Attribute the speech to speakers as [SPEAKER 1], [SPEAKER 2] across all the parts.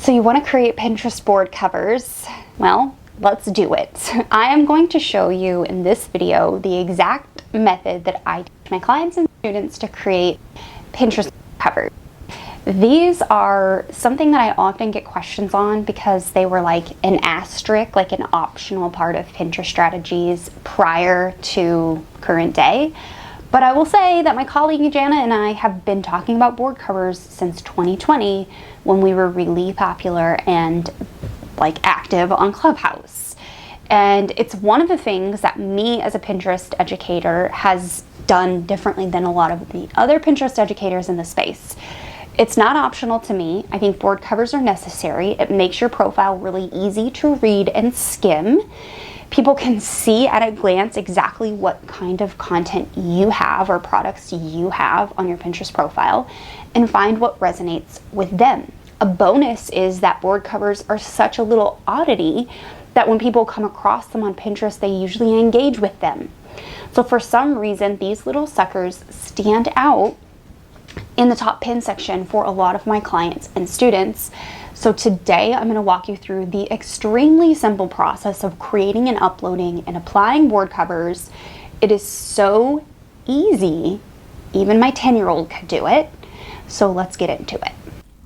[SPEAKER 1] So you want to create Pinterest board covers? Well, let's do it. I am going to show you in this video the exact method that I teach my clients and students to create Pinterest covers. These are something that I often get questions on because they were like an asterisk, like an optional part of Pinterest strategies prior to current day. But I will say that my colleague Jana and I have been talking about board covers since 2020 when we were really popular and like active on Clubhouse. And it's one of the things that me as a Pinterest educator has done differently than a lot of the other Pinterest educators in the space. It's not optional to me. I think board covers are necessary. It makes your profile really easy to read and skim. People can see at a glance exactly what kind of content you have or products you have on your Pinterest profile and find what resonates with them. A bonus is that board covers are such a little oddity that when people come across them on Pinterest, they usually engage with them. So for some reason, these little suckers stand out in the top pin section for a lot of my clients and students. So today I'm going to walk you through the extremely simple process of creating and uploading and applying board covers. It is so easy, even my 10-year-old could do it. So let's get into it.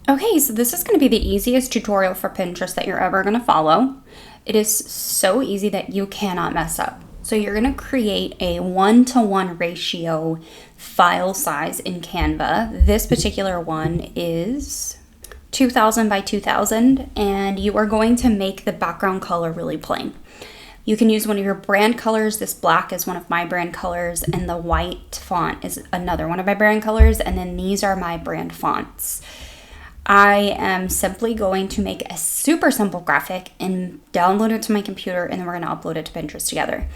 [SPEAKER 2] Okay, so this is going to be the easiest tutorial for Pinterest that you're ever going to follow. It is so easy that you cannot mess up. So you're going to create a 1-to-1 ratio file size in Canva. This particular one is 2000 by 2000, and you are going to make the background color really plain. You can use one of your brand colors. This black is one of my brand colors, and the white font is another one of my brand colors, and then these are my brand fonts. I am simply going to make a super simple graphic and download it to my computer, and then we're going to upload it to Pinterest together.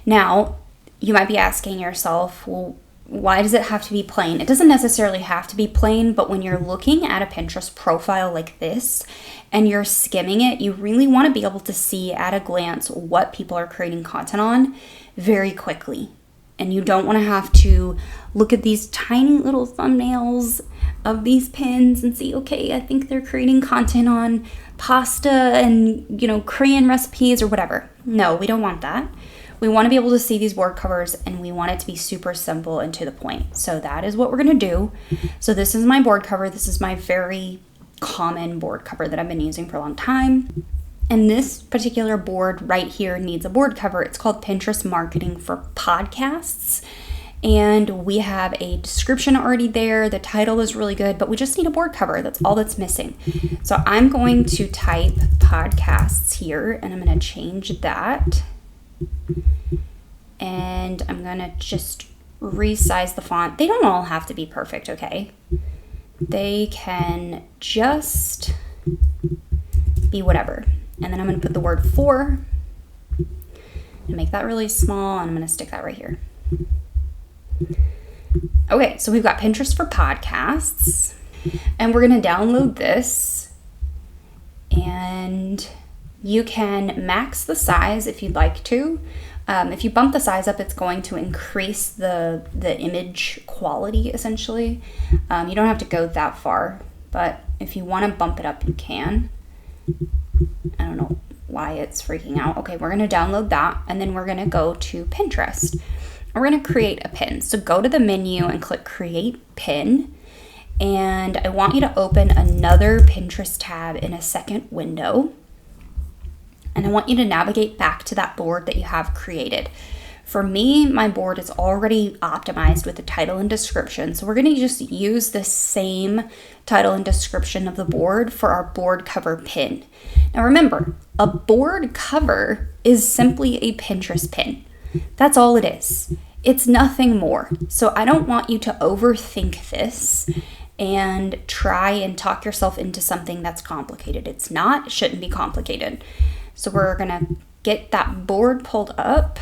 [SPEAKER 2] Now, you might be asking yourself, well, why does it have to be plain? It doesn't necessarily have to be plain, but when you're looking at a Pinterest profile like this and you're skimming it, you really want to be able to see at a glance what people are creating content on very quickly. And you don't want to have to look at these tiny little thumbnails of these pins and see, okay, I think they're creating content on pasta and, Korean recipes or whatever. No, we don't want that. We want to be able to see these board covers, and we want it to be super simple and to the point. So that is what we're going to do. So this is my board cover. This is my very common board cover that I've been using for a long time. And this particular board right here needs a board cover. It's called Pinterest Marketing for Podcasts. And we have a description already there. The title is really good, but we just need a board cover. That's all that's missing. So I'm going to type podcasts here, and I'm going to change that. And I'm going to just resize the font. They don't all have to be perfect, okay? They can just be whatever. And then I'm going to put the word for and make that really small, and I'm going to stick that right here. Okay, so we've got Pinterest for Podcasts, and we're going to download this, and you can max the size if you'd like to. If you bump the size up, it's going to increase the image quality, essentially. You don't have to go that far, but if you want to bump it up, you can. I don't know why it's freaking out. Okay, we're going to download that, and then we're going to go to Pinterest. We're going to create a pin. So go to the menu and click Create Pin, and I want you to open another Pinterest tab in a second window. And I want you to navigate back to that board that you have created. For me, my board is already optimized with the title and description. So we're going to just use the same title and description of the board for our board cover pin. Now remember, a board cover is simply a Pinterest pin. That's all it is. It's nothing more. So I don't want you to overthink this and try and talk yourself into something that's complicated. It's not, it shouldn't be complicated. So we're going to get that board pulled up.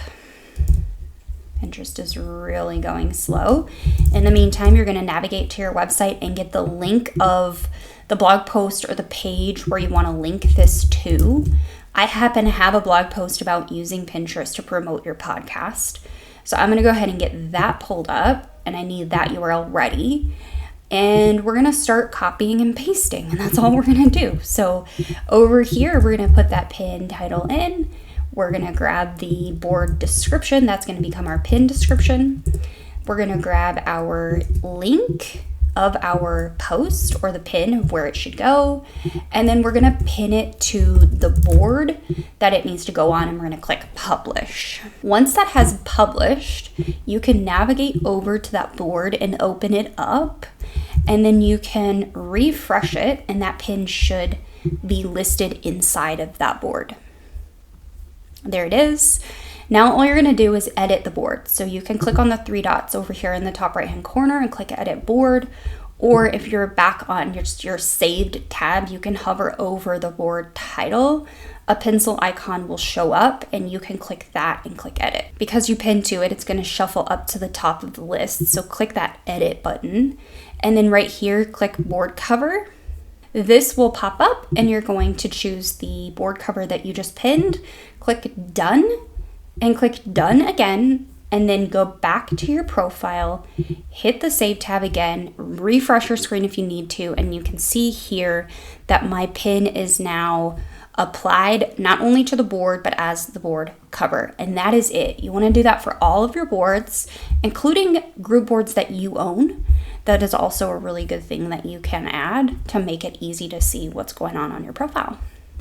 [SPEAKER 2] Pinterest is really going slow. In the meantime, you're going to navigate to your website and get the link of the blog post or the page where you want to link this to. I happen to have a blog post about using Pinterest to promote your podcast. So I'm going to go ahead and get that pulled up, and I need that URL ready. and we're gonna start copying and pasting, and that's all we're gonna do. So over here, we're gonna put that pin title in. We're gonna grab the board description. That's gonna become our pin description. We're gonna grab our link of our post or the pin of where it should go. And then we're gonna pin it to the board that it needs to go on, and we're gonna click publish. Once that has published, you can navigate over to that board and open it up, and then you can refresh it, and that pin should be listed inside of that board. There it is. Now all you're gonna do is edit the board. So you can click on the three dots over here in the top right-hand corner and click edit board. Or if you're back on your saved tab, you can hover over the board title. A pencil icon will show up and you can click that and click edit. Because you pinned to it, it's gonna shuffle up to the top of the list. So click that edit button. And then right here, click board cover. This will pop up and you're going to choose the board cover that you just pinned. Click done. And click done again, and then go back to your profile, hit the save tab again, refresh your screen if you need to, and you can see here that my pin is now applied not only to the board, but as the board cover. And that is it. You want to do that for all of your boards, including group boards that you own. That is also a really good thing that you can add to make it easy to see what's going on your profile.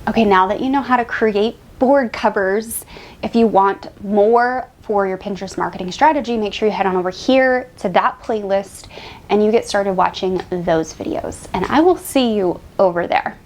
[SPEAKER 1] Okay, now that you know how to create board covers, if you want more for your Pinterest marketing strategy, make sure you head on over here to that playlist and you get started watching those videos. And I will see you over there.